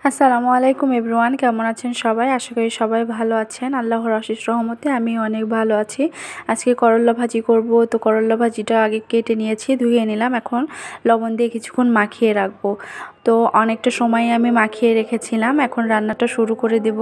আসসালামু আলাইকুম এভরিওয়ান, কেমন আছেন সবাই? আশা করি সবাই ভালো আছেন। আল্লাহর অশেষ রহমতে আমি অনেক ভালো আছি। আজকে করল্লা ভাজি করব। তো করল্লা ভাজিটা আগে কেটে নিয়েছি, ধুয়ে নিলাম। এখন লবণ দিয়ে কিছুক্ষণ মাখিয়ে রাখবো। তো অনেকটা সময় আমি মাখিয়ে রেখেছিলাম। এখন রান্নাটা শুরু করে দেব।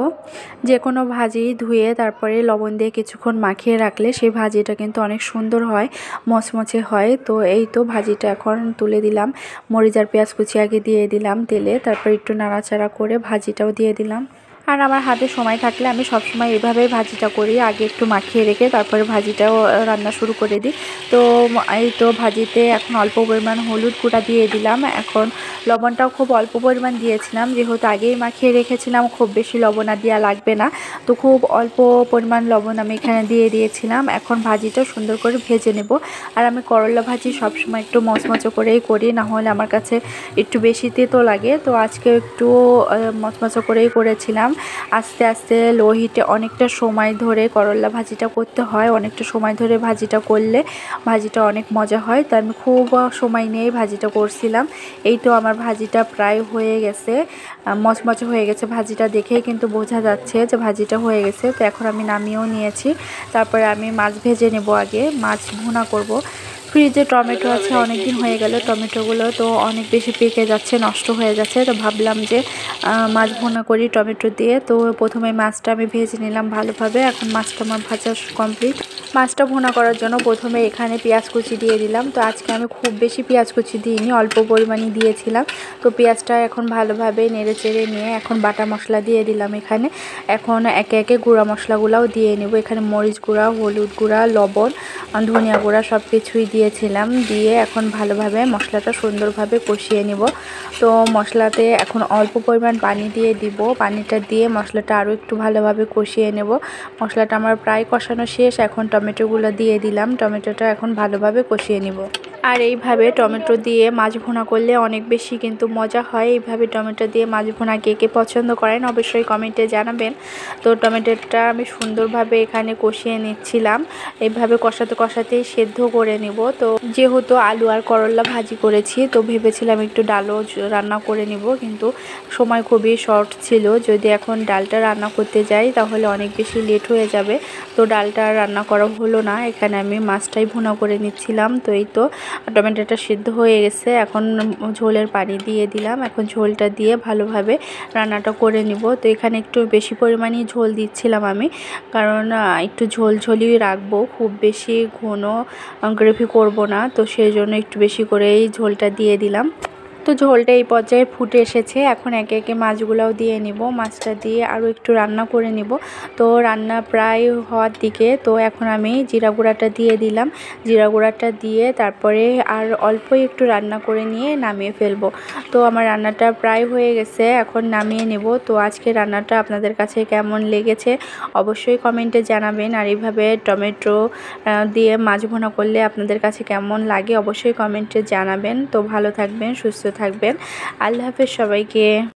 যে কোনো ভাজি ধুয়ে তারপরে লবণ দিয়ে কিছুক্ষণ মাখিয়ে রাখলে সেই ভাজিটা কিন্তু অনেক সুন্দর হয়, মচমচে হয়। তো এই তো ভাজিটা এখন তুলে দিলাম। মরিচ আর পেঁয়াজ কুচি আগে দিয়ে দিলাম তেলে, তারপর একটু নাড়াচাড়া করে ভাজিটাও দিয়ে দিলাম। আর আমার হাতে সময় থাকলে আমি সবসময় এভাবেই ভাজিটা করি, আগে একটু মাখিয়ে রেখে তারপরে ভাজিটাও রান্না শুরু করে দিই। তো এই তো ভাজিতে এখন অল্প পরিমাণ হলুদ গুঁড়া দিয়ে দিলাম। এখন লবণটাও খুব অল্প পরিমাণ দিয়েছিলাম, যেহেতু আগেই মাখিয়ে রেখেছিলাম, খুব বেশি লবণ আর দেওয়া লাগবে না। তো খুব অল্প পরিমাণ লবণ আমি এখানে দিয়ে দিয়েছিলাম। এখন ভাজিটা সুন্দর করে ভেজে নেব। আর আমি করলা ভাজি সবসময় একটু মচমচো করেই করি, না হলে আমার কাছে একটু বেশি তেতো লাগে। তো আজকে একটু মচমচো করেই করেছিলাম। আস্তে আস্তে লো হিটে অনেকটা সময় ধরে করলা ভাজিটা করতে হয়। অনেকটা সময় ধরে ভাজিটা করলে ভাজিটা অনেক মজা হয়। তো আমি খুব সময় নিয়েই ভাজিটা করছিলাম। এই তো আমার ভাজিটা প্রায় হয়ে গেছে, মচমচে হয়ে গেছে। ভাজিটা দেখেই কিন্তু বোঝা যাচ্ছে যে ভাজিটা হয়ে গেছে। তো এখন আমি নামিয়েও নিয়েছি। তারপরে আমি মাছ ভেজে নেব, আগে মাছ ভুনা করব। ফ্রিজে টমেটো আছে, অনেক দিন হয়ে গেল টমেটোগুলো তো অনেক বেশি পেকে যাচ্ছে, নষ্ট হয়ে যাচ্ছে। তো ভাবলাম যে মাছ ভুনা করি টমেটো দিয়ে। তো প্রথমে মাছটা আমি ভেজে নিলাম ভালোভাবে। এখন মাছটা আমার ভাজা কমপ্লিট। মাছটা ভুনা করার জন্য প্রথমে এখানে পেঁয়াজ কুচি দিয়ে দিলাম। তো আজকে আমি খুব বেশি পেঁয়াজ কুচি দিইনি, অল্প পরিমাণই দিয়েছিলাম। তো পেঁয়াজটা এখন ভালোভাবে নেড়ে চেড়ে নিয়ে এখন বাটা মশলা দিয়ে দিলাম এখানে। এখন একে একে গুঁড়া মশলাগুলোও দিয়ে নেব। এখানে মরিচ গুঁড়া, হলুদ গুঁড়া, লবণ, ধনিয়া গুঁড়া সব কিছুই দিয়েছিলাম। দিয়ে এখন ভালোভাবে মশলাটা সুন্দরভাবে কষিয়ে নেব। তো মশলাতে এখন অল্প পরিমাণ পানি দিয়ে দিব। পানিটা দিয়ে মশলাটা আরও একটু ভালোভাবে কষিয়ে নেব। মশলাটা আমার প্রায় কষানো শেষ। এখন টমেটোগুলো দিয়ে দিলাম। টমেটোটা এখন ভালোভাবে কষিয়ে নিব। আর এইভাবে টমেটো দিয়ে মাছ ভুনা করলে অনেক বেশি কিন্তু মজা হয়। এইভাবে টমেটো দিয়ে মাছ ভুনা কে কে পছন্দ করেন অবশ্যই কমেন্টে জানাবেন। তো টমেটোটা আমি সুন্দরভাবে এখানে কষিয়ে নিচ্ছিলাম। এইভাবে কষাতে কষাতেই সেদ্ধ করে নিব। তো যেহেতু আলু আর করলা ভাজি করেছি, তো ভেবেছিলাম একটু ডালও রান্না করে নিব, কিন্তু সময় খুবই শর্ট ছিল। যদি এখন ডালটা রান্না করতে যাই তাহলে অনেক বেশি লেট হয়ে যাবে। তো ডালটা রান্না করা হলো না, এখানে আমি মাছটাই ভুনা করে নিচ্ছিলাম। তো এই তো টমেটোটা সিদ্ধ হয়ে গেছে। এখন ঝোলের পানি দিয়ে দিলাম। এখন ঝোলটা দিয়ে ভালোভাবে রান্নাটা করে নিব। তো এখানে একটু বেশি পরিমাণেই ঝোল দিচ্ছিলাম আমি, কারণ একটু ঝোল ঝোলই রাখবো, খুব বেশি ঘন গ্রেভি করব না। তো সেই জন্য একটু বেশি করেই ঝোলটা দিয়ে দিলাম। তো ঝোলটা এই পর্যায়ে ফুটে এসেছে। এখন একে একে মাছগুলোও দিয়ে নিব। মাছটা দিয়ে আরও একটু রান্না করে নিব। তো রান্না প্রায় হওয়ার দিকে। তো এখন আমি জিরা গুঁড়াটা দিয়ে দিলাম। জিরা গুঁড়াটা দিয়ে তারপরে আর অল্পই একটু রান্না করে নিয়ে নামিয়ে ফেলবো। তো আমার রান্নাটা প্রায় হয়ে গেছে, এখন নামিয়ে নেব। তো আজকে রান্নাটা আপনাদের কাছে কেমন লেগেছে অবশ্যই কমেন্টে জানাবেন। আর এইভাবে টমেটো দিয়ে মাছ ভুনা করলে আপনাদের কাছে কেমন লাগে অবশ্যই কমেন্টে জানাবেন। তো ভালো থাকবেন, সুস্থ থাকবেন। আল্লাহ হাফেজ সবাইকে।